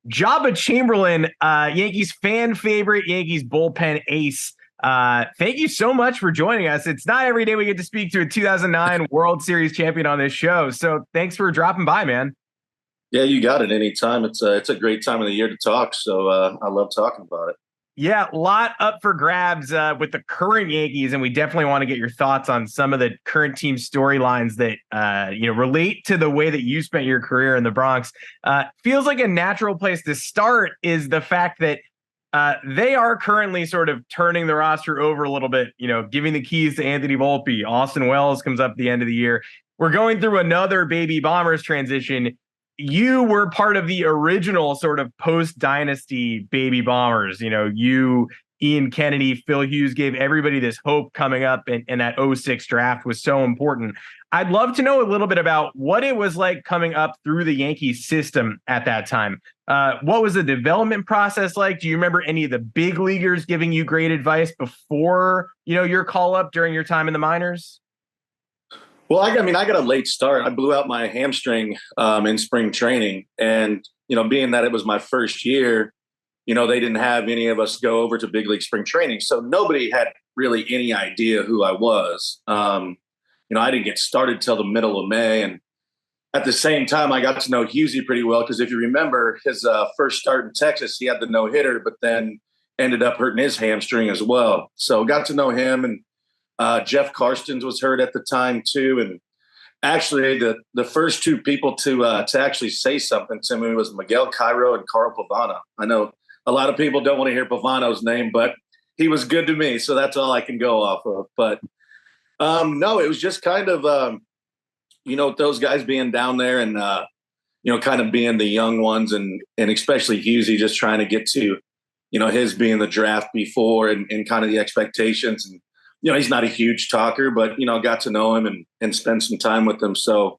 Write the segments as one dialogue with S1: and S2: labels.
S1: Joba Chamberlain, Yankees fan favorite, Yankees bullpen ace. Thank you so much for joining us. It's not every day we get to speak to a 2009 World Series champion on this show. So thanks for dropping by, man.
S2: Yeah, you got it anytime. It's a great time of the year to talk. So I love talking about it.
S1: Yeah, a lot up for grabs with the current Yankees, and we definitely want to get your thoughts on some of the current team storylines that relate to the way that you spent your career in the Bronx. Feels like a natural place to start is the fact that they are currently sort of turning the roster over a little bit, giving the keys to Anthony Volpe. Austin Wells comes up at the end of the year. We're going through another baby Bombers transition. You were part of the original sort of post dynasty baby Bombers. You, Ian Kennedy, Phil Hughes gave everybody this hope coming up, and that '06 draft was so important. I'd love to know a little bit about what it was like coming up through the Yankees system at that time. What was the development process like? Do you remember any of the big leaguers giving you great advice before, your call up during your time in the minors?
S2: Well, I got a late start. I blew out my hamstring in spring training, and being that it was my first year, they didn't have any of us go over to big league spring training, so nobody had really any idea who I was. I didn't get started till the middle of May, and at the same time, I got to know Husey pretty well because if you remember his first start in Texas, he had the no hitter, but then ended up hurting his hamstring as well. So got to know him, and Jeff Karstens was hurt at the time too. And actually, the first two people to actually say something to me was Miguel Cairo and Carl Pavano. I know a lot of people don't want to hear Pavano's name, but he was good to me, so that's all I can go off of. But no, it was just kind of those guys being down there and kind of being the young ones, and especially Husey just trying to get to his being the draft before and kind of the expectations. And he's not a huge talker, but got to know him and spend some time with him. So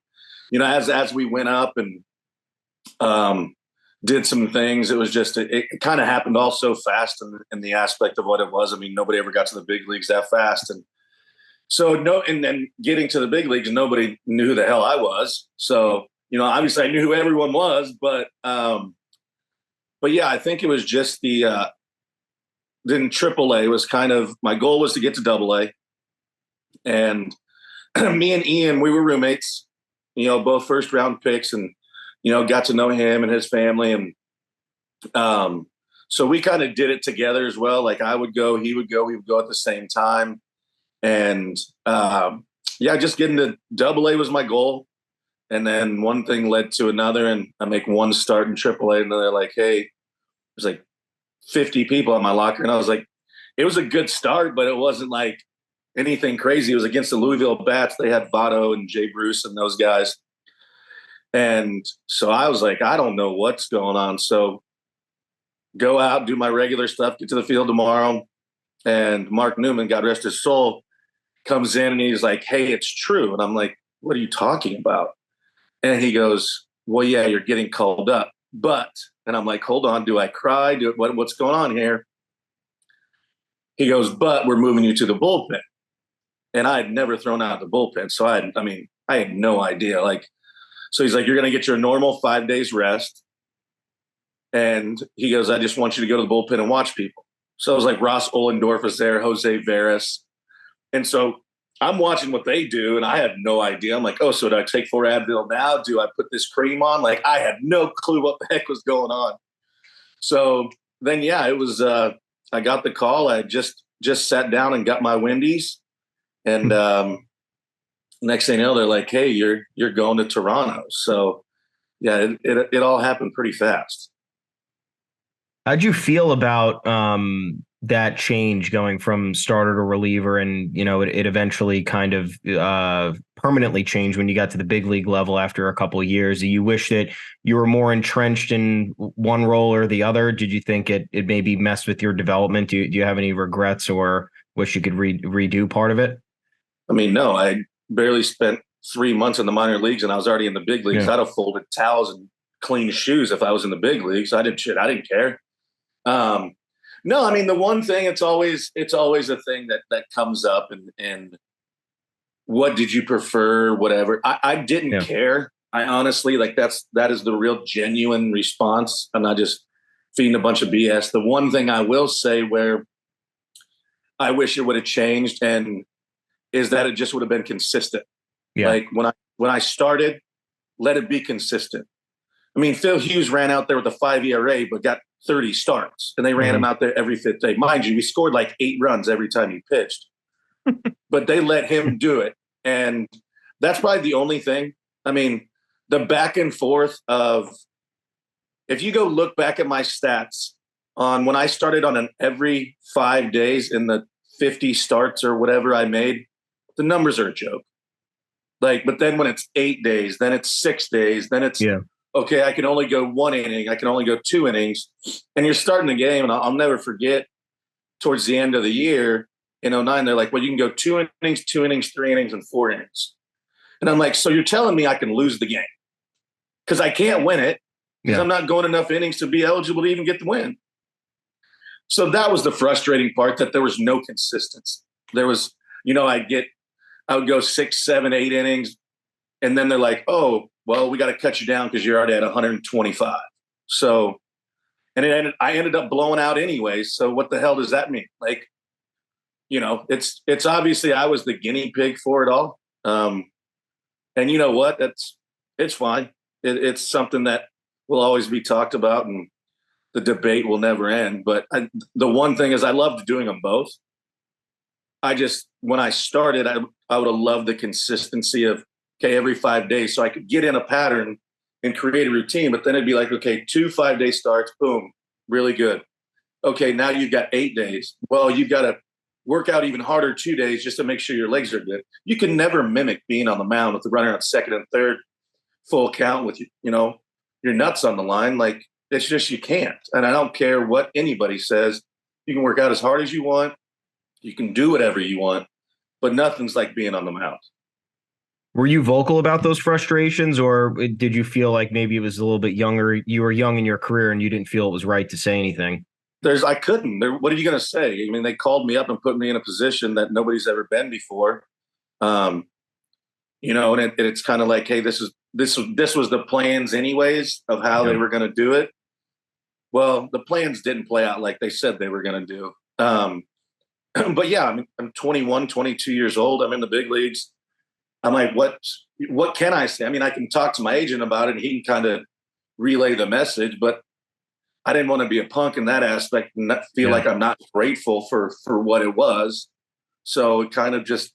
S2: as we went up and did some things, it was just it kind of happened all so fast in the aspect of what it was. I mean, nobody ever got to the big leagues that fast. And so and then getting to the big leagues, nobody knew who the hell I was. So, obviously I knew who everyone was, but yeah, I think it was just then AAA was kind of, my goal was to get to AA. And me and Ian, we were roommates, both first round picks, and, got to know him and his family. And so we kind of did it together as well. Like I would go, he would go, we would go at the same time. And just getting to AA was my goal. And then one thing led to another, and I make one start in AAA, and then they're like, hey, there's like 50 people at my locker. And I was like, it was a good start, but it wasn't like anything crazy. It was against the Louisville Bats. They had Votto and Jay Bruce and those guys. And so I was like, I don't know what's going on. So go out, do my regular stuff, get to the field tomorrow. And Mark Newman, God rest his soul, comes in and he's like, hey, it's true. And I'm like, what are you talking about? And he goes, well, yeah, you're getting called up. But, and I'm like, hold on, do I cry? What's going on here? He goes, but we're moving you to the bullpen. And I had never thrown out the bullpen. So I had no idea. So he's like, you're going to get your normal 5 days rest. And he goes, I just want you to go to the bullpen and watch people. So it was like Ross Ollendorf was there, Jose Veras. And so I'm watching what they do, and I had no idea. I'm like, oh, so do I take 4 Advil now? Do I put this cream on? Like, I had no clue what the heck was going on. So then, yeah, it was I got the call. I just sat down and got my Wendy's. And next thing you know, they're like, hey, you're going to Toronto. So, yeah, it all happened pretty fast.
S1: How'd you feel about that change going from starter to reliever, and it eventually kind of permanently changed when you got to the big league level after a couple of years? Do you wish that you were more entrenched in one role or the other? Did you think it maybe messed with your development? Do you have any regrets or wish you could redo part of it?
S2: I mean, no, I barely spent 3 months in the minor leagues and I was already in the big leagues. Yeah. I'd have folded towels and cleaned shoes if I was in the big leagues. I didn't care. No, I mean, the one thing, it's always a thing that comes up, and what did you prefer, whatever. I didn't care. I honestly, like, that is the real genuine response. I'm not just feeding a bunch of BS. The one thing I will say where I wish it would have changed and is that it just would have been consistent.
S1: Yeah.
S2: Like when I started, let it be consistent. I mean, Phil Hughes ran out there with a 5 ERA, but got 30 starts, and they ran him out there every fifth day. Mind you, we scored like 8 runs every time he pitched, but they let him do it. And that's probably the only thing. I mean, the back and forth of, if you go look back at my stats on when I started on an every 5 days in the 50 starts or whatever I made, the numbers are a joke. Like, but then when it's 8 days, then it's 6 days, then it's, okay, I can only go 1 inning, I can only go 2 innings. And you're starting the game, and I'll never forget towards the end of the year in '09, they're like, well, you can go 2 innings, 2 innings, 3 innings, and 4 innings. And I'm like, so you're telling me I can lose the game because I can't win it because I'm not going enough innings to be eligible to even get the win. So that was the frustrating part, that there was no consistency. There was, I would go 6, 7, 8 innings, and then they're like, oh, well, we got to cut you down because you're already at 125. So, and I ended up blowing out anyways. So what the hell does that mean? Like, it's obviously I was the guinea pig for it all. And you know what? It's fine. It's something that will always be talked about, and the debate will never end. But the one thing is, I loved doing them both. When I started, I would have loved the consistency of, okay, every 5 days, so I could get in a pattern and create a routine. But then it'd be like, okay, 2 5-day starts, boom, really good. Okay, now you've got 8 days. Well, you've got to work out even harder 2 days just to make sure your legs are good. You can never mimic being on the mound with the runner on second and third, full count with your nuts on the line. Like, it's just, you can't. And I don't care what anybody says. You can work out as hard as you want. You can do whatever you want, but nothing's like being on the mound.
S1: Were you vocal about those frustrations, or did you feel like maybe it was a little bit younger? You were young in your career and you didn't feel it was right to say anything?
S2: I couldn't. What are you going to say? I mean, they called me up and put me in a position that nobody's ever been before. And it's kind of like, hey, this was the plans anyways of how they were going to do it. Well, the plans didn't play out like they said they were going to do. But yeah, I mean, I'm 21, 22 years old. I'm in the big leagues. I'm like, what can I say? I mean, I can talk to my agent about it, and he can kind of relay the message, but I didn't want to be a punk in that aspect and not feel like I'm not grateful for what it was. So it kind of just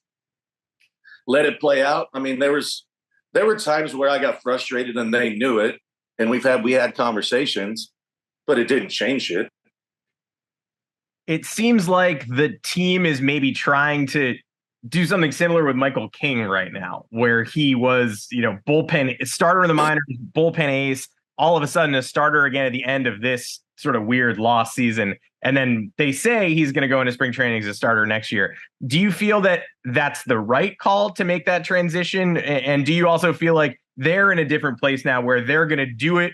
S2: let it play out. I mean, there were times where I got frustrated and they knew it, and we had conversations, but it didn't change it.
S1: It seems like the team is maybe trying to do something similar with Michael King right now, where he was, bullpen starter in the minors, bullpen ace, all of a sudden a starter again at the end of this sort of weird lost season. And then they say he's going to go into spring training as a starter next year. Do you feel that that's the right call to make that transition? And do you also feel like they're in a different place now where they're going to do it,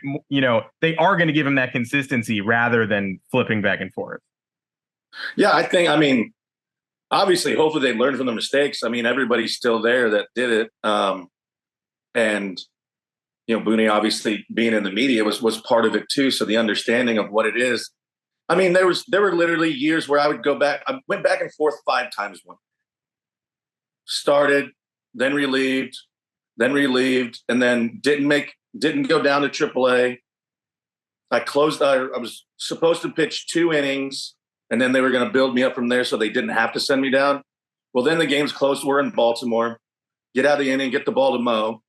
S1: they are going to give him that consistency rather than flipping back and forth?
S2: Yeah, I mean, obviously, hopefully they learn from the mistakes. I mean, everybody's still there that did it. And, Booney obviously being in the media was part of it too. So the understanding of what it is. I mean, there were literally years where I would go back. I went back and forth 5 times. Started, then relieved, and then didn't go down to AAA. I was supposed to pitch 2 innings. And then they were going to build me up from there so they didn't have to send me down. Well, then the game's close. We're in Baltimore. Get out of the inning, get the ball to Mo.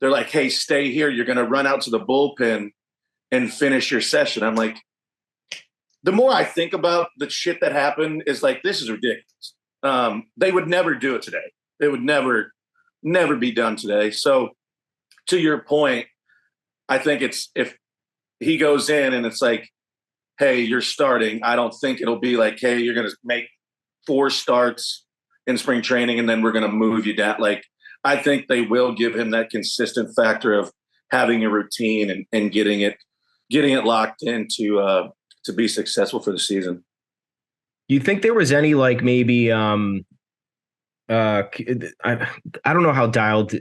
S2: They're like, hey, stay here. You're going to run out to the bullpen and finish your session. I'm like, the more I think about the shit that happened is like, this is ridiculous. They would never do it today. It would never be done today. So to your point, I think if he goes in and it's like, hey, you're starting, I don't think it'll be like, hey, you're going to make 4 starts in spring training and then we're going to move you down. Like, I think they will give him that consistent factor of having a routine and getting it locked in to be successful for the season.
S1: Do you think there was any, like, maybe
S3: I don't know how dialed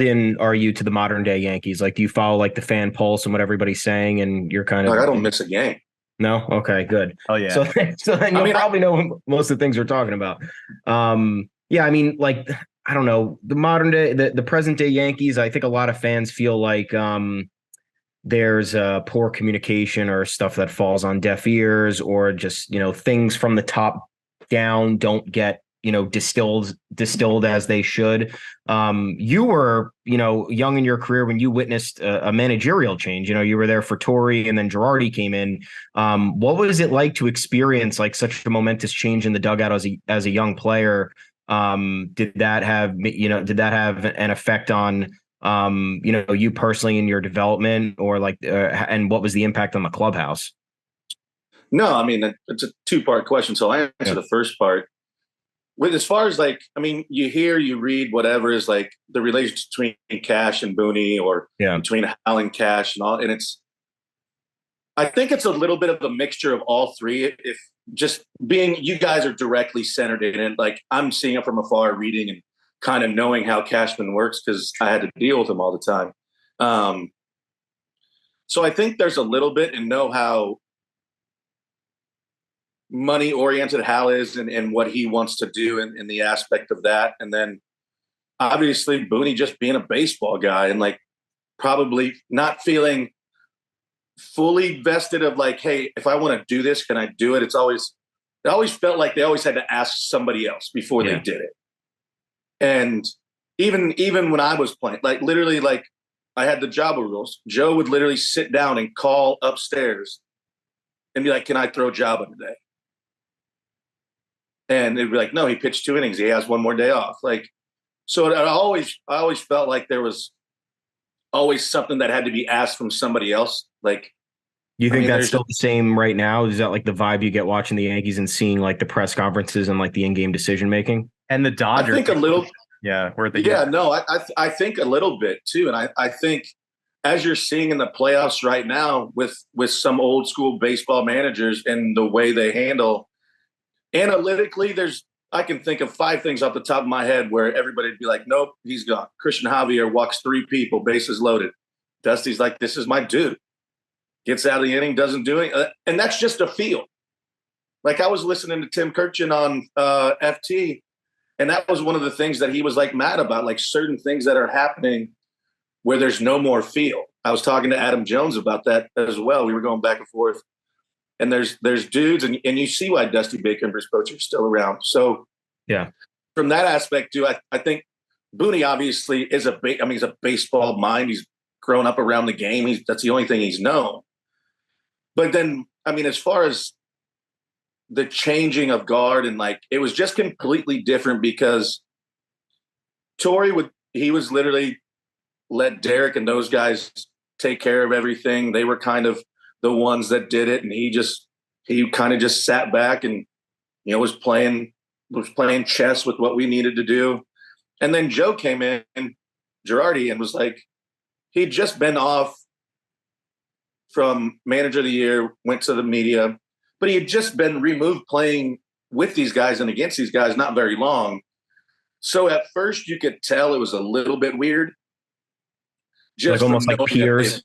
S3: in are you to the modern day Yankees? Like, do you follow like the fan pulse and what everybody's saying, and you're kind
S2: Like,
S3: of
S2: I don't miss a game.
S3: no? Okay, good.
S1: Oh yeah.
S3: So then
S2: I
S3: you'll
S2: mean,
S3: probably know most of the things we're talking about. Yeah, I mean, like I don't know the modern day, the present day Yankees. I think a lot of fans feel like there's poor communication or stuff that falls on deaf ears, or just things from the top down don't get distilled as they should. You were young in your career when you witnessed a managerial change. You were there for Torre, and then Girardi came in. What was it like to experience like such a momentous change in the dugout as a young player? Did that have an effect on you personally in your development, or like and what was the impact on the clubhouse?
S2: no, I mean, it's a two-part question. So I answer
S3: Yeah.
S2: the first part. With as far as like, I mean, you hear, you read, whatever is like the relationship between Cash and Booney, or
S3: Yeah.
S2: between Hal and Cash and all, and I think it's a little bit of a mixture of all three. If just being, you guys are directly centered in it, like I'm seeing it from afar, reading and kind of knowing how Cashman works because I had to deal with him all the time. So I think there's a little bit and know how money oriented Hal is, and what he wants to do in the aspect of that. And then obviously Booney just being a baseball guy and like probably not feeling fully vested of like, hey, if I want to do this, can I do it? It always felt like they always had to ask somebody else before they did it. And even when I was playing, like literally, like I had the Joba rules. Joe would literally sit down and call upstairs and be like, can I throw Joba today? And it'd be like, no, he pitched 2 innings. He has one more day off. Like, so I always felt like there was always something that had to be asked from somebody else. Like,
S3: You think that's still the same right now? Is that like the vibe you get watching the Yankees and seeing like the press conferences and like the in-game decision making?
S1: And the Dodgers,
S2: I think a little.
S1: Yeah,
S2: I think a little bit too, and I think as you're seeing in the playoffs right now with some old school baseball managers and the way they handle analytically, I can think of 5 things off the top of my head where everybody'd be like, nope, he's gone. Christian Javier walks 3 people, bases loaded. Dusty's like, this is my dude. Gets out of the inning, doesn't do anything. And that's just a feel. Like I was listening to Tim Kirchin on FT, and that was one of the things that he was like mad about, like certain things that are happening where there's no more feel. I was talking to Adam Jones about that as well. We were going back and forth. And there's dudes, and you see why Dusty Baker and Bruce Bochy are still around. So
S3: yeah,
S2: from that aspect too, I think Booney obviously is he's a baseball mind. He's grown up around the game. That's the only thing he's known. But then, I mean, as far as the changing of guard, and like it was just completely different because Torre he was literally let Derek and those guys take care of everything. They were kind of the ones that did it, and he kind of just sat back and was playing chess with what we needed to do. And then Joe came in, Girardi, and was like, he'd just been off from manager of the year, went to the media, but he had just been removed playing with these guys and against these guys not very long. So at first you could tell it was a little bit weird.
S3: Just like almost like peers.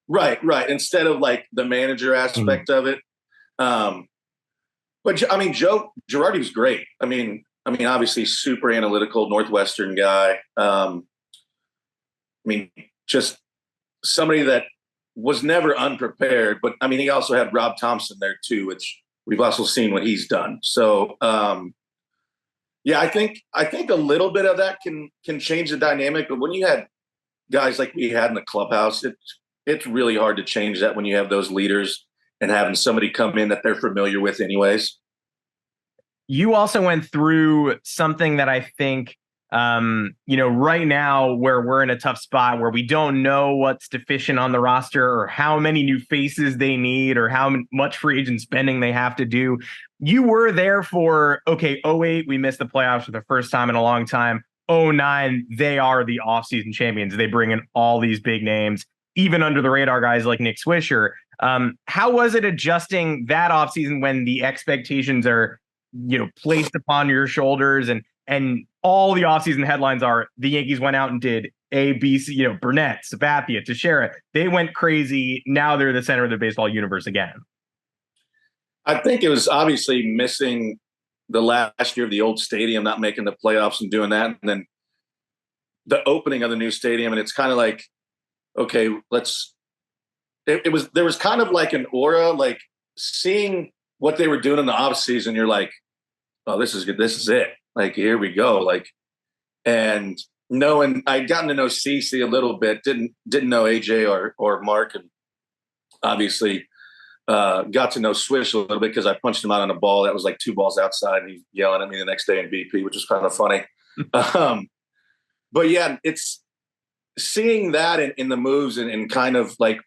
S2: Right. Instead of like the manager aspect of it. But I mean, Girardi was great. I mean, obviously super analytical Northwestern guy. I mean, just somebody that was never unprepared, but I mean, he also had Rob Thompson there too, which we've also seen what he's done. So, yeah, I think a little bit of that can change the dynamic, but when you had guys like we had in the clubhouse, it's really hard to change that when you have those leaders and having somebody come in that they're familiar with anyways.
S1: You also went through something that I think, right now where we're in a tough spot where we don't know what's deficient on the roster or how many new faces they need or how much free agent spending they have to do. You were there for, okay, 08, we missed the playoffs for the first time in a long time. 09, they are the offseason champions. They bring in all these big names, even under the radar guys like Nick Swisher. How was it adjusting that offseason when the expectations are, placed upon your shoulders, and and all the offseason headlines are the Yankees went out and did A, B, C, Burnett, Sabathia, Teixeira. They went crazy. Now they're the center of the baseball universe again.
S2: I think it was obviously missing the last year of the old stadium, not making the playoffs and doing that. And then the opening of the new stadium. And it's kind of like, okay, there was kind of like an aura, like seeing what they were doing in the off season. You're like, oh, this is good. This is it. Like, here we go. Like, and knowing I'd gotten to know CeCe a little bit, didn't know AJ or Mark, and obviously got to know Swish a little bit because I punched him out on a ball that was like 2 balls outside, and he's yelling at me the next day in BP, which was kind of funny. But yeah, it's seeing that in the moves and kind of like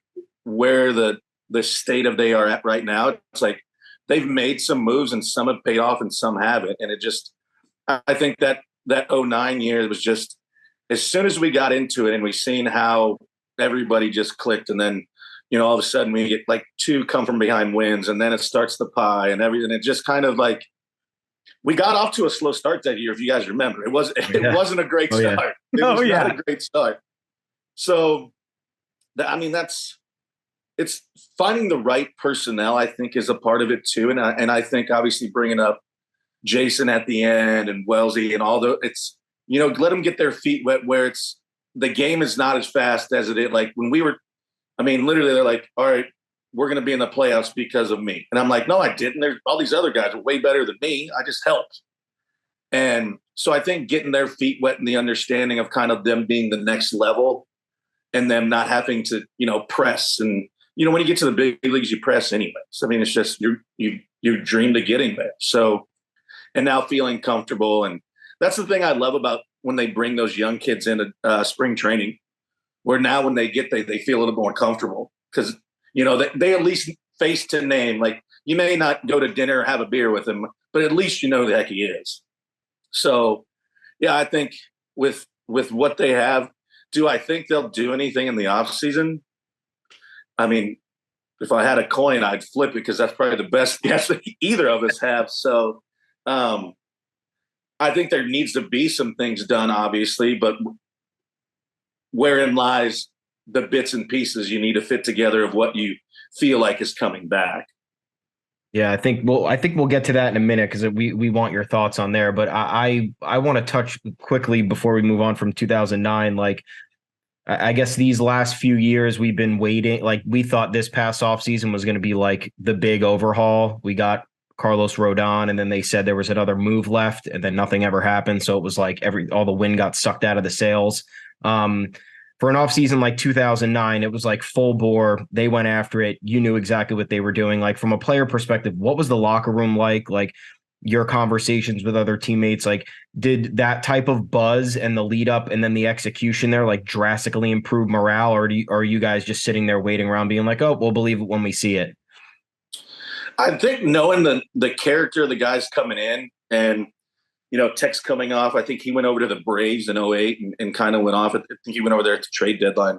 S2: where the state of they are at right now. It's like they've made some moves and some have paid off and some haven't. And it just, I think that 09 year was just, as soon as we got into it and we seen how everybody just clicked, and then, all of a sudden we get like 2 come from behind wins, and then it starts the pie and everything. It just kind of like, we got off to a slow start that year. If you guys remember, it wasn't a great start.
S1: Yeah.
S2: It was not a great start. So, it's finding the right personnel, I think, is a part of it too. And I think obviously bringing up Jason at the end and Wellesley and all it's, let them get their feet wet where it's, the game is not as fast as it is. Like when we were, literally they're like, all right, we're going to be in the playoffs because of me. And I'm like, no, I didn't. There's all these other guys are way better than me. I just helped. And so I think getting their feet wet and the understanding of kind of them being the next level and them not having to, press. And, when you get to the big leagues, you press anyways. It's just you dream to getting there. So, and now feeling comfortable. And that's the thing I love about when they bring those young kids into spring training, where now when they get there, they feel a little more comfortable because, they at least face to name. Like, you may not go to dinner or have a beer with him, but at least you know who the heck he is. So, yeah, I think with what they have, do I think they'll do anything in the offseason? If I had a coin, I'd flip it because that's probably the best guess that either of us have. So I think there needs to be some things done, obviously, but wherein lies the bits and pieces you need to fit together of what you feel like is coming back.
S3: Yeah, I think we'll get to that in a minute because we want your thoughts on there. But I want to touch quickly before we move on from 2009. Like, I guess these last few years we've been waiting. Like, we thought this past offseason was going to be like the big overhaul. We got Carlos Rodon, and then they said there was another move left, and then nothing ever happened. So it was like all the wind got sucked out of the sails. For an offseason like 2009, it was like full bore. They went after it. You knew exactly what they were doing. Like, from a player perspective, what was the locker room like? Like, your conversations with other teammates, like, did that type of buzz and the lead up and then the execution there like drastically improve morale, or are you guys just sitting there waiting around being like, oh, we'll believe it when we see it?
S2: I think knowing the character of the guys coming in and, Tex coming off, I think he went over to the Braves in 08 and kind of went off. I think he went over there at the trade deadline.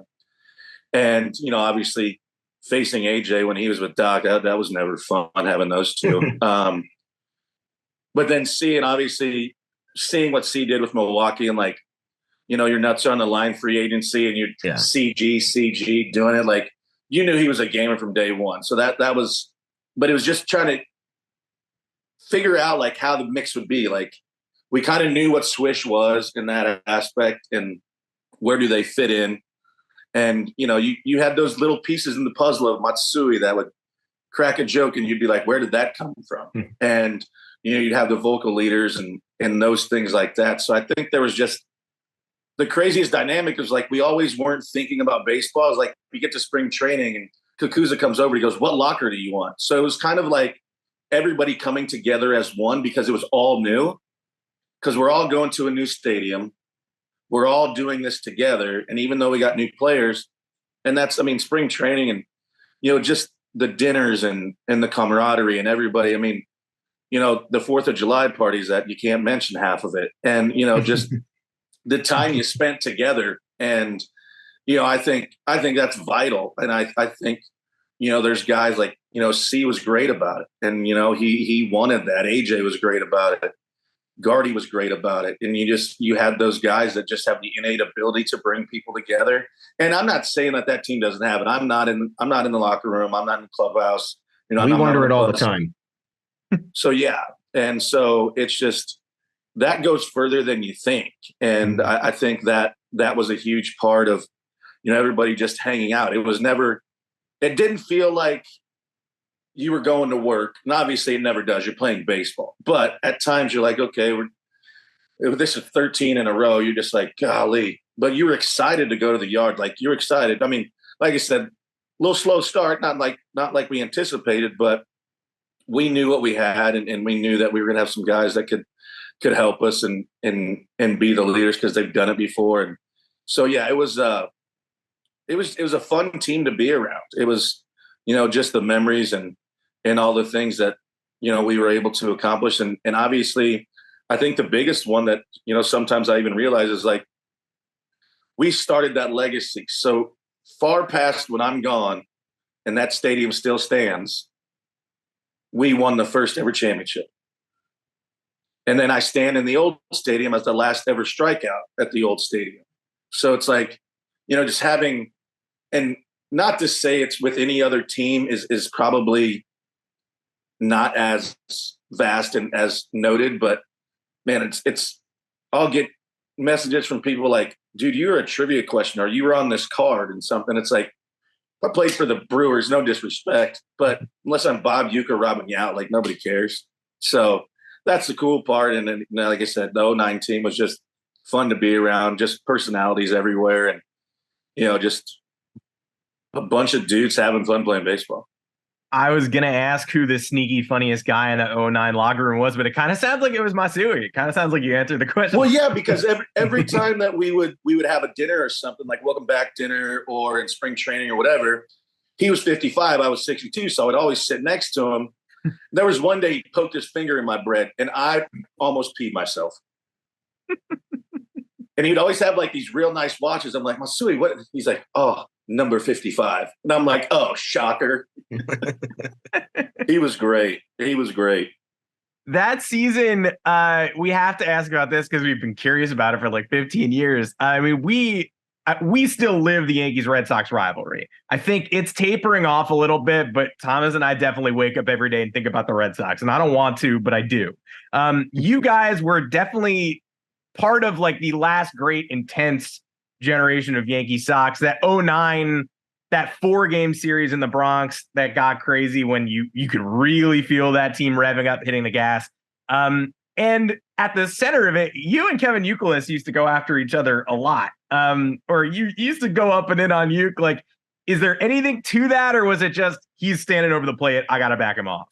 S2: And, obviously facing AJ when he was with Doc, that was never fun having those two. But then seeing what C did with Milwaukee and like, your nuts are on the line, free agency, and you're CG doing it. Like, you knew he was a gamer from day one. So that was, but it was just trying to figure out like how the mix would be. Like, we kind of knew what Swish was in that aspect and where do they fit in. And, you had those little pieces in the puzzle of Matsui that would crack a joke and you'd be like, where did that come from? And, you'd have the vocal leaders and those things like that. So I think there was just the craziest dynamic was like, we always weren't thinking about baseball. It was like, we get to spring training and Kakuza comes over, he goes, what locker do you want? So it was kind of like everybody coming together as one because it was all new, because we're all going to a new stadium. We're all doing this together. And even though we got new players, and that's, spring training and, just the dinners and the camaraderie and everybody, the 4th of July parties that you can't mention half of it. And, just the time you spent together. And, I think that's vital. And I think, there's guys like, C was great about it. And, he wanted that. AJ was great about it. Gardy was great about it. And you had those guys that just have the innate ability to bring people together. And I'm not saying that team doesn't have it. I'm not in the locker room. I'm not in the clubhouse.
S3: We wonder it all the time.
S2: So, yeah. And so it's just, that goes further than you think. And I think that was a huge part of, everybody just hanging out. It didn't feel like you were going to work. And obviously it never does. You're playing baseball. But at times you're like, okay, this is 13 in a row. You're just like, golly. But you were excited to go to the yard. Like, you're excited. I mean, like I said, a little slow start, not like we anticipated, but we knew what we had, and we knew that we were going to have some guys that could help us and be the leaders because they've done it before. And so, yeah, it was a fun team to be around. It was, just the memories and all the things that, we were able to accomplish. And obviously I think the biggest one that, sometimes I even realize is like, we started that legacy so far past when I'm gone and that stadium still stands. We won the first ever championship. And then I stand in the old stadium as the last ever strikeout at the old stadium. So it's like, just having, and not to say it's with any other team is probably not as vast and as noted, but man, it's I'll get messages from people like, dude, you're a trivia question, or you were on this card and something. It's like, I played for the Brewers, no disrespect, but unless I'm Bob Uecker or Robin Yount, like, nobody cares. So that's the cool part. And then, like I said, the 09 team was just fun to be around, just personalities everywhere. And, just a bunch of dudes having fun playing baseball.
S1: I was going to ask who the sneaky funniest guy in the 09 locker room was, but it kind of sounds like it was Masui. It kind of sounds like you answered the question.
S2: Well, yeah, because every time that we would have a dinner or something, like welcome back dinner or in spring training or whatever, he was 55, I was 62, so I would always sit next to him. There was one day he poked his finger in my bread, and I almost peed myself. And he'd always have like these real nice watches. I'm like, Masui, what? He's like, oh, number 55. And I'm like, oh, shocker. He was great. That
S1: season, we have to ask about this because we've been curious about it for like 15 years. I mean, we still live the Yankees Red Sox rivalry. I think it's tapering off a little bit, but Thomas and I definitely wake up every day and think about the Red Sox. And I don't want to, but I do. You guys were definitely part of like the last great intense generation of Yankee Sox. That 09, that 4-game series in the Bronx that got crazy when you could really feel that team revving up, hitting the gas. And at the center of it, you and Kevin Youkilis used to go after each other a lot. Or you used to go up and in on Uke. Like, is there anything to that, or was it just he's standing over the plate, I got to back him off?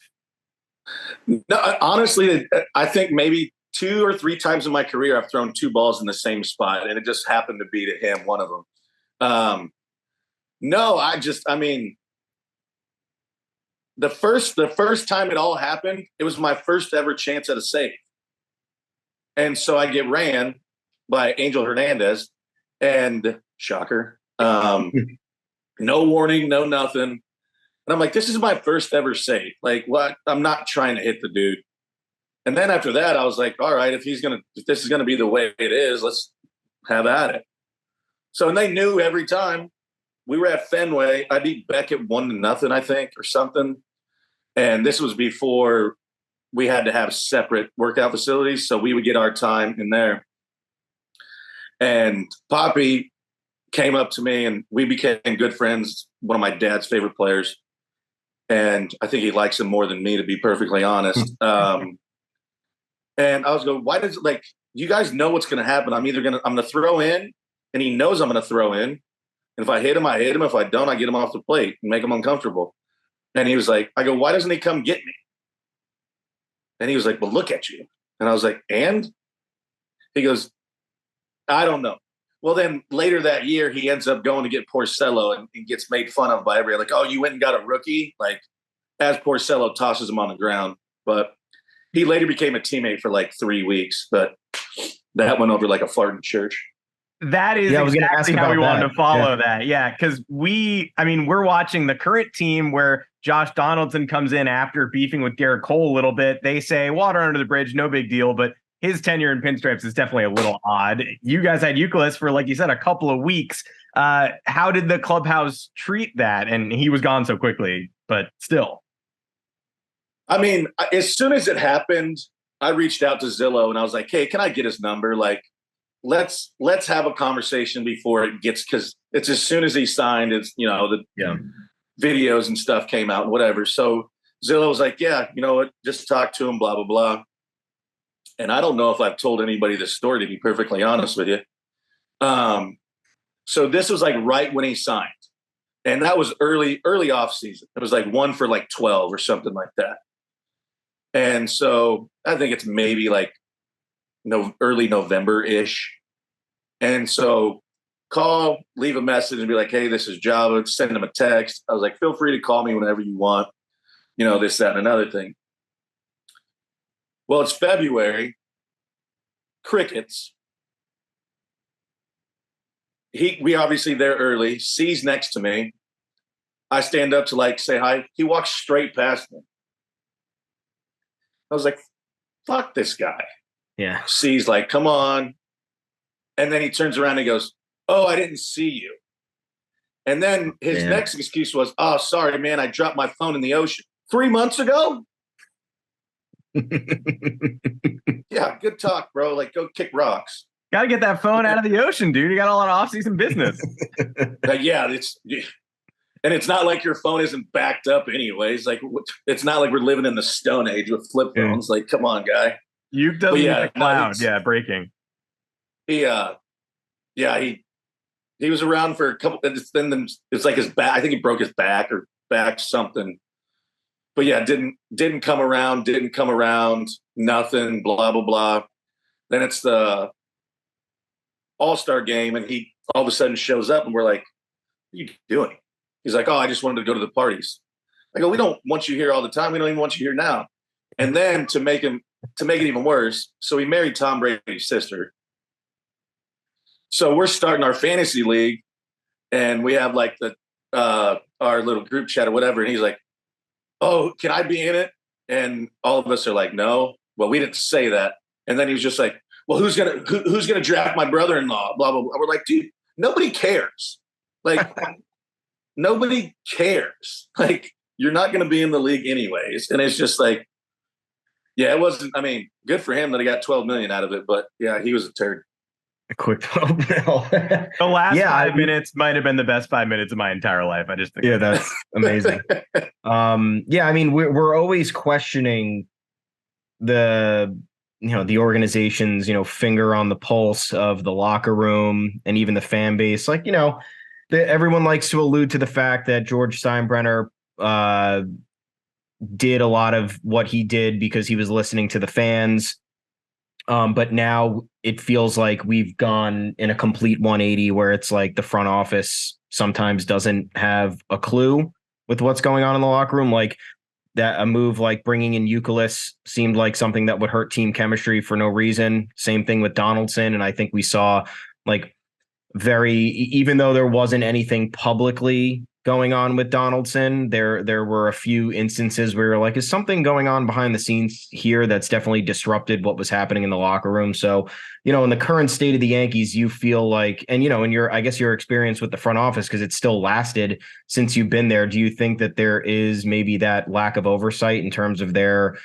S2: No, honestly, I think maybe 2 or 3 times in my career I've thrown 2 balls in the same spot, and it just happened to be to him, one of them. No, I mean, the first time it all happened, it was my first ever chance at a save. And so I get ran by Angel Hernandez, and shocker, no warning, no nothing. And I'm like, this is my first ever save. Like, what? I'm not trying to hit the dude. And then after that, I was like, all right, if this is gonna be the way it is, let's have at it. So, and they knew every time we were at Fenway, I beat Beckett 1-0, I think, or something. And this was before we had to have separate workout facilities, so we would get our time in there. And Poppy came up to me, and we became good friends. One of my dad's favorite players, and I think he likes him more than me, to be perfectly honest. And I was going, why does it, like, you guys know what's going to happen? I'm going to throw in, and he knows I'm going to throw in. And if I hit him, I hit him. If I don't, I get him off the plate and make him uncomfortable. And he was like, I go, why doesn't he come get me? And he was like, well, look at you. And I was like, and? He goes, I don't know. Well, then later that year, he ends up going to get Porcello and gets made fun of by everybody. Like, oh, you went and got a rookie? Like, as Porcello tosses him on the ground. But he later became a teammate for like 3 weeks, but that went over like a fart in church.
S1: That is exactly how we wanted to follow that. Yeah, because we're watching the current team where Josh Donaldson comes in after beefing with Garrett Cole a little bit. They say water under the bridge, no big deal. But his tenure in pinstripes is definitely a little odd. You guys had Youkilis for, like you said, a couple of weeks. How did the clubhouse treat that? And he was gone so quickly, but still.
S2: I mean, as soon as it happened, I reached out to Zillow and I was like, hey, can I get his number? Like, let's have a conversation before it gets, because it's as soon as he signed, it's, you know, the videos and stuff came out and whatever. So Zillow was like, yeah, you know what, just talk to him, blah, blah, blah. And I don't know if I've told anybody this story, to be perfectly honest with you. So this was like right when he signed. And that was early off season. It was like 1 for like 12 or something like that. And so I think it's maybe like early November-ish. And so call, leave a message and be like, hey, this is Joba. Send him a text. I was like, feel free to call me whenever you want. You know, this, that, and another thing. Well, it's February. Crickets. We obviously there early. C's next to me. I stand up to like say hi. He walks straight past me. I was like, fuck this guy.
S3: Yeah.
S2: C's like, come on. And then he turns around and he goes, oh, I didn't see you. And then his next excuse was, oh, sorry, man, I dropped my phone in the ocean 3 months ago. Yeah, good talk, bro. Like, go kick rocks.
S1: Got to get that phone out of the ocean, dude. You got a lot of off-season business.
S2: Yeah, and it's not like your phone isn't backed up anyways. Like, it's not like we're living in the Stone Age with flip phones. Like, come on, guy.
S1: You doesn't need a cloud. Breaking.
S2: He was around for a couple. Then it's like his back. I think he broke his back or back something. But yeah, didn't come around. Nothing. Blah blah blah. Then it's the All-Star game, and he all of a sudden shows up, and we're like, "What are you doing?" He's like, "Oh, I just wanted to go to the parties." I go, "We don't want you here all the time. We don't even want you here now." And then to make it even worse, so he married Tom Brady's sister. So we're starting our fantasy league, and we have like our little group chat or whatever. And he's like, "Oh, can I be in it?" And all of us are like, "No." Well, we didn't say that. And then he was just like, "Well, who's gonna draft my brother-in-law?" Blah blah blah. We're like, dude, nobody cares. Like, nobody cares. Like, you're not gonna be in the league anyways. And it's just like, yeah, it wasn't. I mean, good for him that he got 12 million out of it. But yeah, he was a turd.
S3: A quick 12 mil.
S1: The last 5 minutes might have been the best 5 minutes of my entire life. I just think
S3: that's amazing. I mean, we're always questioning the organization's, finger on the pulse of the locker room and even the fan base. Like, everyone likes to allude to the fact that George Steinbrenner did a lot of what he did because he was listening to the fans. But now it feels like we've gone in a complete 180 where it's like the front office sometimes doesn't have a clue with what's going on in the locker room. Like that, a move like bringing in Youkilis seemed like something that would hurt team chemistry for no reason. Same thing with Donaldson. And I think we saw like even though there wasn't anything publicly going on with Donaldson, there were a few instances where you're like, is something going on behind the scenes here that's definitely disrupted what was happening in the locker room? So, in the current state of the Yankees, you feel like, and in your experience with the front office, because it's still lasted since you've been there, do you think that there is maybe that lack of oversight in terms of their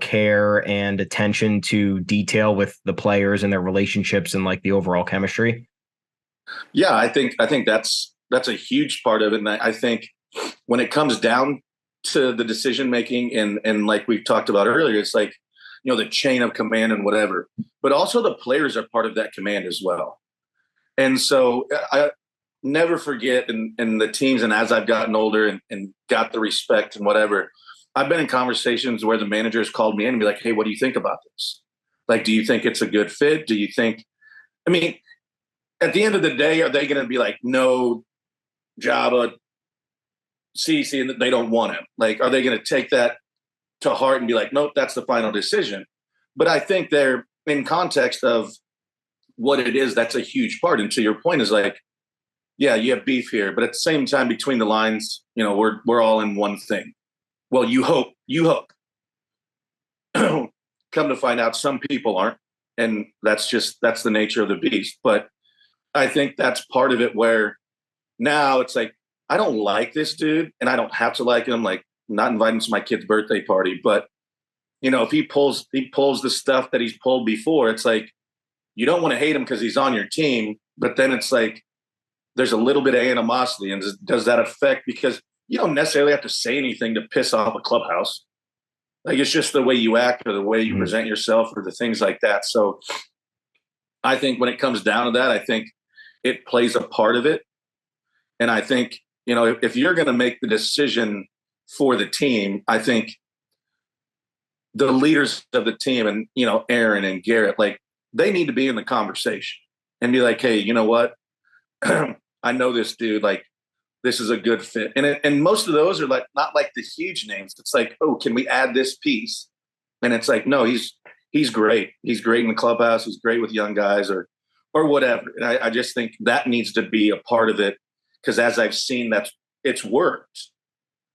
S3: care and attention to detail with the players and their relationships and like the overall chemistry?
S2: Yeah, I think that's a huge part of it. And I think when it comes down to the decision making and like we've talked about earlier, it's like, the chain of command and whatever, but also the players are part of that command as well. And so I never forget in the teams, and as I've gotten older and got the respect and whatever, I've been in conversations where the managers called me in and be like, hey, what do you think about this? Like, do you think it's a good fit? Do you think, I mean, at the end of the day, are they going to be like, no, Joba, CC, and they don't want him? Like, are they going to take that to heart and be like, nope, that's the final decision? But I think they're in context of what it is. That's a huge part. And to your point is like, yeah, you have beef here, but at the same time, between the lines, we're all in one thing. Well, you hope, because come to find out some people aren't. And that's the nature of the beast. But I think that's part of it where now it's like, I don't like this dude and I don't have to like him. Like, not inviting him to my kid's birthday party. But, if he pulls the stuff that he's pulled before, it's like, you don't want to hate him because he's on your team. But then it's like, there's a little bit of animosity. And does that affect? Because you don't necessarily have to say anything to piss off a clubhouse. Like, it's just the way you act or the way you present yourself or the things like that. So I think when it comes down to that, I think it plays a part of it. And I think, if you're going to make the decision for the team, I think the leaders of the team and, Aaron and Garrett, like, they need to be in the conversation and be like, hey, you know what? I know this dude, like, this is a good fit. And most of those are like, not like the huge names. It's like, oh, can we add this piece? And it's like, no, he's great. He's great in the clubhouse. He's great with young guys or whatever. And I just think that needs to be a part of it. Because as I've seen, it's worked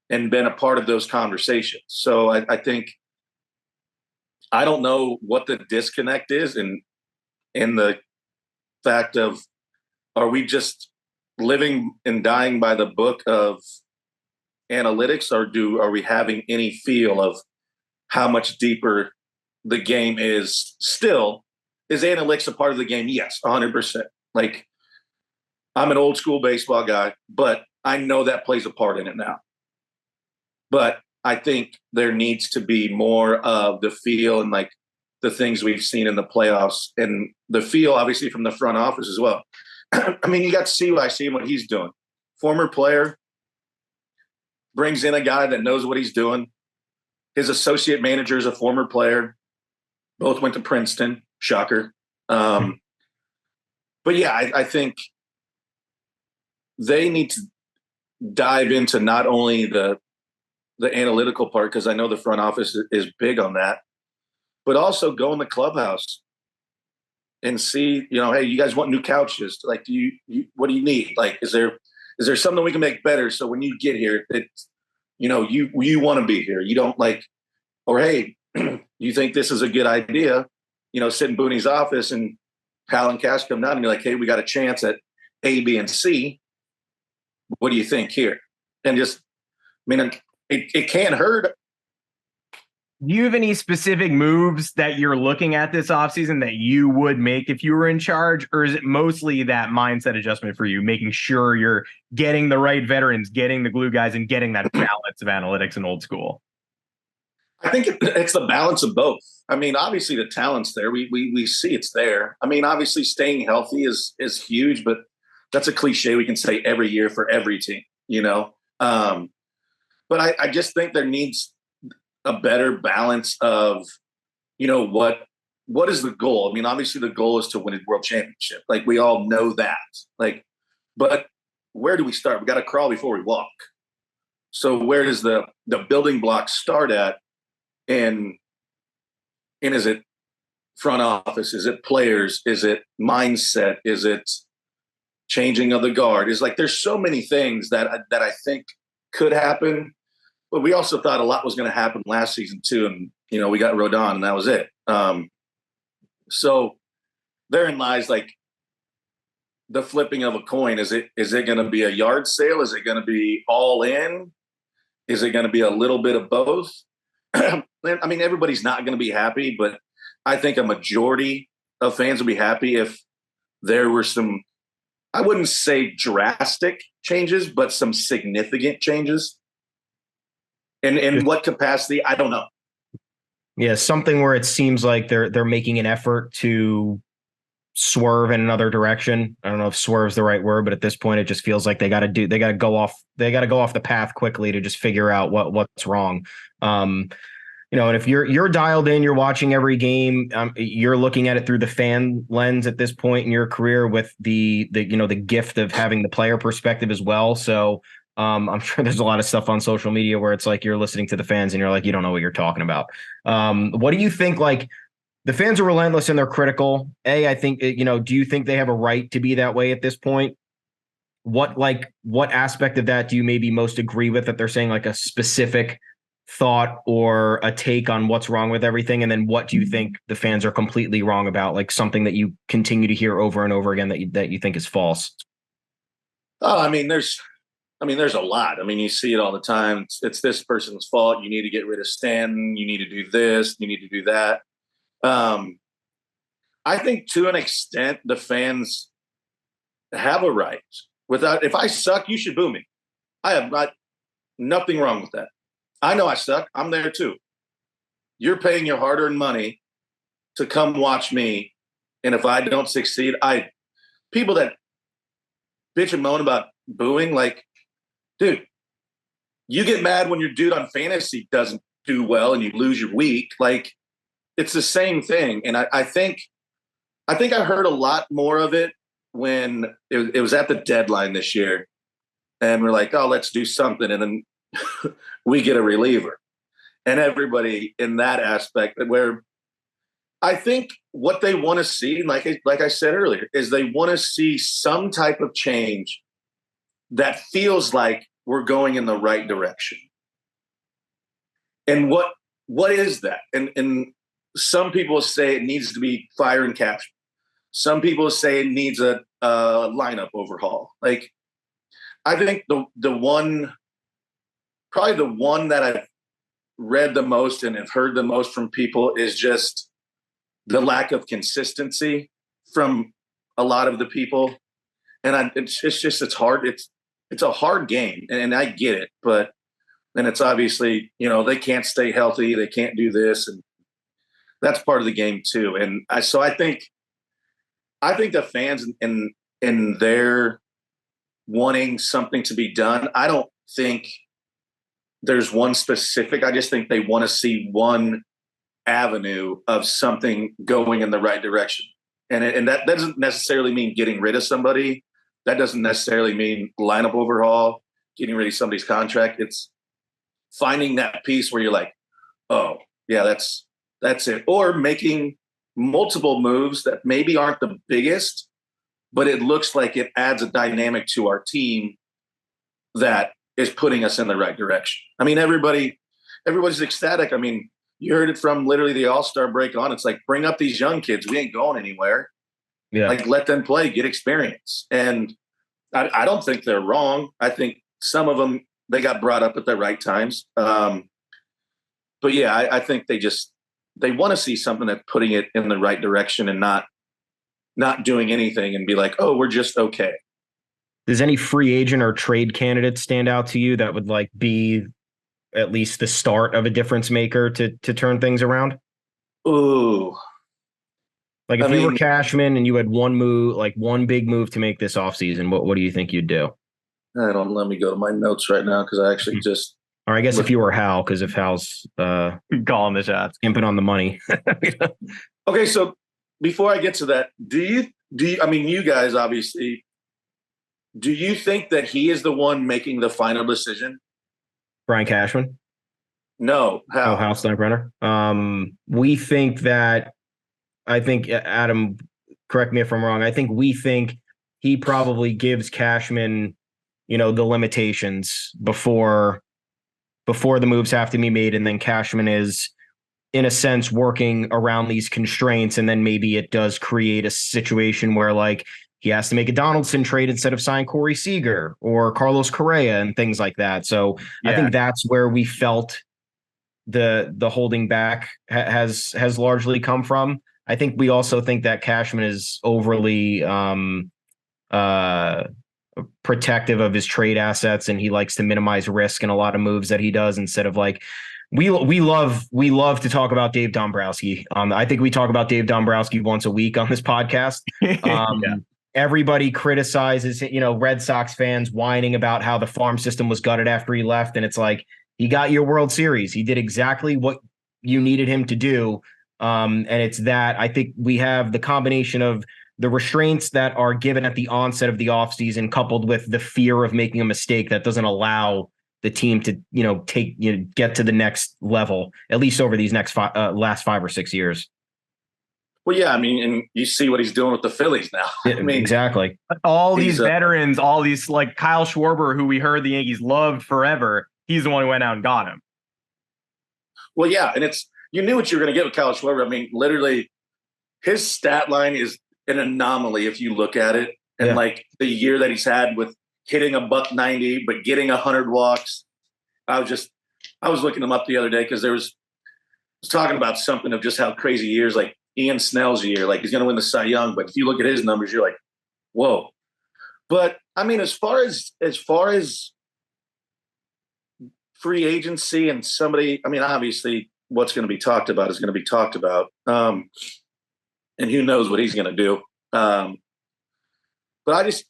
S2: and been a part of those conversations. So I think, I don't know what the disconnect is in the fact of, are we just living and dying by the book of analytics, or are we having any feel of how much deeper the game is still? Is analytics a part of the game? Yes, 100%. Like, I'm an old school baseball guy, but I know that plays a part in it now. But I think there needs to be more of the feel and like the things we've seen in the playoffs and the feel, obviously, from the front office as well. I mean, you got to see what he's doing. Former player brings in a guy that knows what he's doing. His associate manager is a former player. Both went to Princeton. Shocker. But yeah, I think they need to dive into not only the analytical part, because I know the front office is big on that, but also go in the clubhouse and see, hey, you guys want new couches? Like, what do you need? Like, is there something we can make better? So when you get here, you want to be here. You don't like, or, hey, you think this is a good idea, sit in Booney's office and Hal and Cash come down and be like, hey, we got a chance at A, B, and C. What do you think here? And just, it can't hurt.
S1: Do you have any specific moves that you're looking at this offseason that you would make if you were in charge? Or is it mostly that mindset adjustment for you, making sure you're getting the right veterans, getting the glue guys, and getting that balance of analytics and old school?
S2: I think it's the balance of both. I mean, obviously the talent's there. We see it's there. I mean, obviously staying healthy is huge, but that's a cliche we can say every year for every team, But I just think there needs a better balance of, what is the goal? I mean, obviously the goal is to win a world championship. Like, we all know that. Like, but where do we start? We got to crawl before we walk. So where does the building blocks start at? And is it front office? Is it players? Is it mindset? Is it changing of the guard? Is like, there's so many things that I think could happen, but we also thought a lot was going to happen last season too. And, we got Rodon and that was it. So therein lies like the flipping of a coin. Is it going to be a yard sale? Is it going to be all in? Is it going to be a little bit of both? I mean, everybody's not going to be happy, but I think a majority of fans will be happy if there were some, I wouldn't say drastic changes, but some significant changes. And in what capacity, I don't know.
S3: Yeah, something where it seems like they're making an effort to swerve in another direction. I don't know if swerve is the right word, but at this point, it just feels like they got to go off the path quickly to just figure out what's wrong. And if you're dialed in, you're watching every game, you're looking at it through the fan lens at this point in your career with the gift of having the player perspective as well. So I'm sure there's a lot of stuff on social media where it's like you're listening to the fans and you're like, you don't know what you're talking about. What do you think? Like, the fans are relentless and they're critical. I think, do you think they have a right to be that way at this point? What aspect of that do you maybe most agree with, that they're saying like a specific thought or a take on what's wrong with everything? And then what do you think the fans are completely wrong about? Like something that you continue to hear over and over again that you think is false?
S2: Oh, there's a lot. You see it all the time. It's this person's fault. You need to get rid of Stanton. You need to do this. You need to do that. I think to an extent, the fans have a right. If I suck, you should boo me. I have nothing wrong with that. I know I suck. I'm there too. You're paying your hard-earned money to come watch me. And if I don't succeed, people that bitch and moan about booing, like, dude, you get mad when your dude on fantasy doesn't do well and you lose your week. Like, it's the same thing. And I think I heard a lot more of it when it was at the deadline this year. And we're like, oh, let's do something. And then we get a reliever. And everybody in that aspect, where I think what they want to see, like I said earlier, is they want to see some type of change that feels like we're going in the right direction. And what is that? And some people say it needs to be fire and capture. Some people say it needs a lineup overhaul. Like, I think the one that I've read the most and have heard the most from people is just the lack of consistency from a lot of the people. And it's hard. It's a hard game, and I get it, but then it's obviously, they can't stay healthy. They can't do this. And that's part of the game too. And I think the fans in their wanting something to be done, I don't think there's one specific. I just think they want to see one avenue of something going in the right direction. And that doesn't necessarily mean getting rid of somebody. That doesn't necessarily mean lineup overhaul, getting rid of somebody's contract. It's finding that piece where you're like, oh, yeah, that's it. Or making multiple moves that maybe aren't the biggest, but it looks like it adds a dynamic to our team that is putting us in the right direction. Everybody's ecstatic. You heard it from literally the All-Star break on. It's like, bring up these young kids. We ain't going anywhere. Yeah. Like, let them play, get experience. And I don't think they're wrong. I think some of them, they got brought up at the right times. But yeah, I think they want to see something that's putting it in the right direction and not doing anything and be like, oh, we're just okay.
S3: Does any free agent or trade candidate stand out to you that would like be at least the start of a difference maker to turn things around?
S2: Ooh.
S3: Like if you were Cashman and you had one big move to make this offseason, what do you think you'd do?
S2: Let me go to my notes right now because I actually just.
S3: Or I guess if you were Hal, because if Hal's
S1: calling the shots,
S3: skimping on the money.
S2: Okay, so before I get to that, do you? You guys obviously. Do you think that he is the one making the final decision?
S3: Brian Cashman?
S2: No, Hal.
S3: Oh, Hal Steinbrenner. We think that. I think Adam, correct me if I'm wrong. I think we think he probably gives Cashman, the limitations before the moves have to be made, and then Cashman is, in a sense, working around these constraints, and then maybe it does create a situation where like he has to make a Donaldson trade instead of sign Corey Seager or Carlos Correa and things like that. So yeah. I think that's where we felt the holding back has largely come from. I think we also think that Cashman is overly protective of his trade assets, and he likes to minimize risk in a lot of moves that he does instead of like we love to talk about Dave Dombrowski. I think we talk about Dave Dombrowski once a week on this podcast. Yeah. Everybody criticizes, Red Sox fans whining about how the farm system was gutted after he left, and it's like he got your World Series. He did exactly what you needed him to do. And it's that I think we have the combination of the restraints that are given at the onset of the offseason, coupled with the fear of making a mistake that doesn't allow the team to, get to the next level, at least over these last 5 or 6 years.
S2: Well, yeah, and you see what he's doing with the Phillies now.
S3: Exactly.
S1: All these veterans, all these like Kyle Schwarber, who we heard the Yankees loved forever. He's the one who went out and got him.
S2: Well, yeah, and you knew what you were going to get with Kyle Schwarber. I mean, literally, his stat line is an anomaly if you look at it. And like the year that he's had with hitting $190 but getting 100 walks, I was looking him up the other day because was talking about something of just how crazy years like Ian Snell's year, like he's going to win the Cy Young, but if you look at his numbers, you're like, whoa. But I mean, as far as free agency and somebody, I mean, obviously what's going to be talked about is going to be talked about. And who knows what he's going to do. But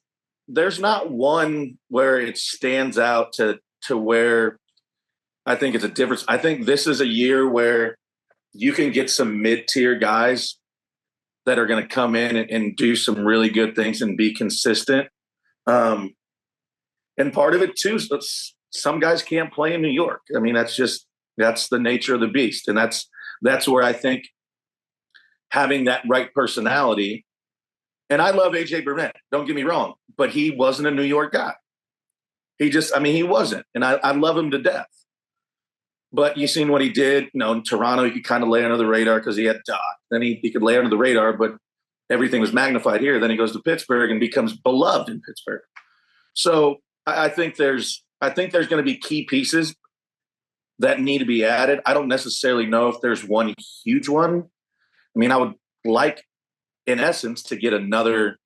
S2: there's not one where it stands out to where I think it's a difference. I think this is a year where you can get some mid-tier guys that are going to come in and do some really good things and be consistent. And part of it too, some guys can't play in New York. I mean, that's the nature of the beast. And that's where I think having that right personality, and I love AJ Burnett, don't get me wrong, but he wasn't a New York guy. He wasn't. And I love him to death. But you seen what he did, in Toronto, he could kind of lay under the radar because he had Doc. Then he could lay under the radar, but everything was magnified here. Then he goes to Pittsburgh and becomes beloved in Pittsburgh. So I think there's going to be key pieces that need to be added. I don't necessarily know if there's one huge one. I mean, I would like, in essence, to get another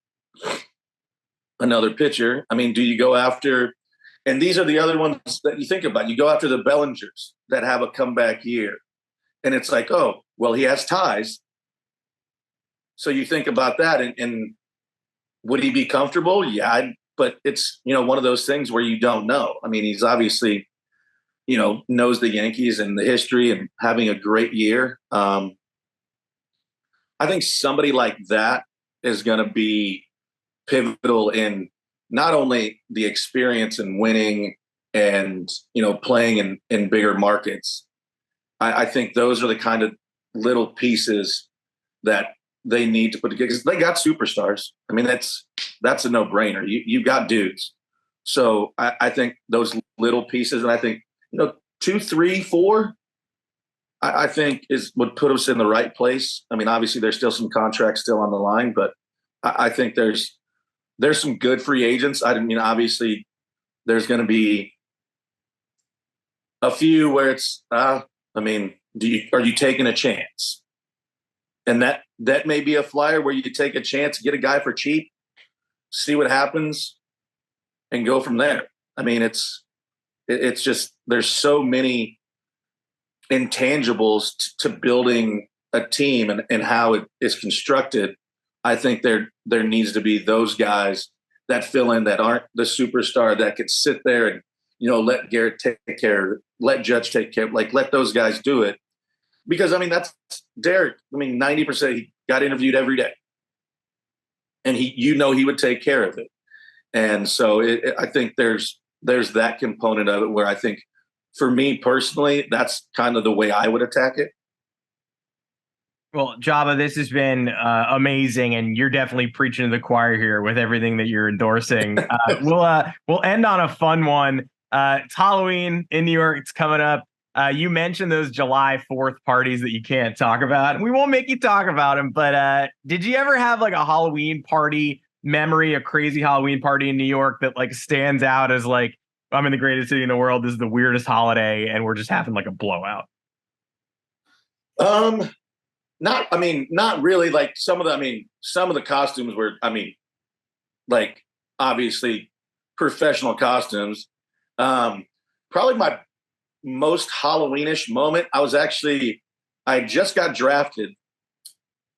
S2: pitcher. I mean, do you go after, and these are the other ones that you think about. You go after the Bellingers that have a comeback year. And it's like, oh, well, he has ties. So you think about that, and would he be comfortable? Yeah, but it's, one of those things where you don't know. I mean, he's obviously, knows the Yankees and the history and having a great year. I think somebody like that is going to be pivotal in not only the experience and winning and, playing in bigger markets. I think those are the kind of little pieces that they need to put together because they got superstars. I mean, that's a no-brainer. You got dudes. So I think those little pieces, and I think, 2, 3, 4, I think would put us in the right place. I mean, obviously there's still some contracts still on the line, but I think there's some good free agents. I mean, obviously there's going to be a few where it's, are you taking a chance? And that may be a flyer where you take a chance, get a guy for cheap, see what happens, and go from there. I mean, it's just, there's so many intangibles to building a team and how it is constructed. I think there needs to be those guys that fill in that aren't the superstar that could sit there and, let Garrett take care, let Judge take care, like let those guys do it. Because, I mean, that's Derek. I mean, 90% he got interviewed every day. And he would take care of it. And so I think there's that component of it where I think for me personally, that's kind of the way I would attack it.
S1: Well, Joba, this has been amazing, and you're definitely preaching to the choir here with everything that you're endorsing. We'll end on a fun one. It's Halloween in New York. It's coming up. You mentioned those July 4th parties that you can't talk about, and we won't make you talk about them. But did you ever have like a Halloween party memory, a crazy Halloween party in New York that like stands out as like, I'm in the greatest city in the world, this is the weirdest holiday, and we're just having like a blowout?
S2: Not really. Like some of the costumes were, like obviously professional costumes. Probably my most Halloweenish moment. I just got drafted.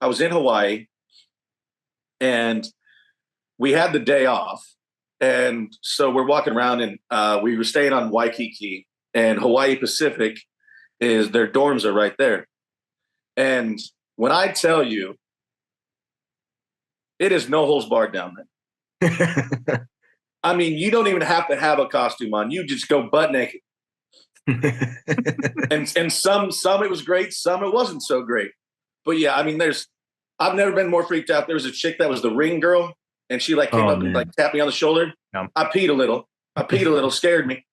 S2: I was in Hawaii and we had the day off. And so we're walking around and we were staying on Waikiki, and Hawaii Pacific their dorms are right there. And when I tell you, it is no holds barred down there. I mean, you don't even have to have a costume on. You just go butt naked. and some it was great, some it wasn't so great. But yeah, I mean, I've never been more freaked out. There was a chick that was the ring girl, and she like came up and like tapped me on the shoulder. I peed a little, scared me.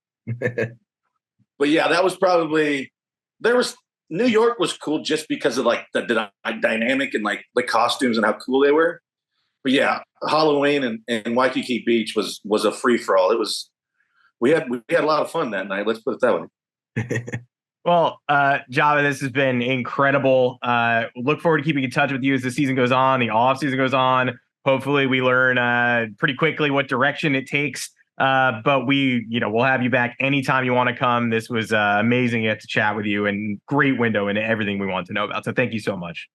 S2: But yeah, that was probably, there was New York was cool just because of like the dynamic and like the costumes and how cool they were. But yeah, Halloween and Waikiki Beach was a free for all. It was we had a lot of fun that night. Let's put it that way.
S1: Well, Joba, this has been incredible. Look forward to keeping in touch with you as the season goes on, the off season goes on. Hopefully we learn pretty quickly what direction it takes. But we'll have you back anytime you want to come. This was amazing to get to chat with you and great window into everything we want to know about. So thank you so much.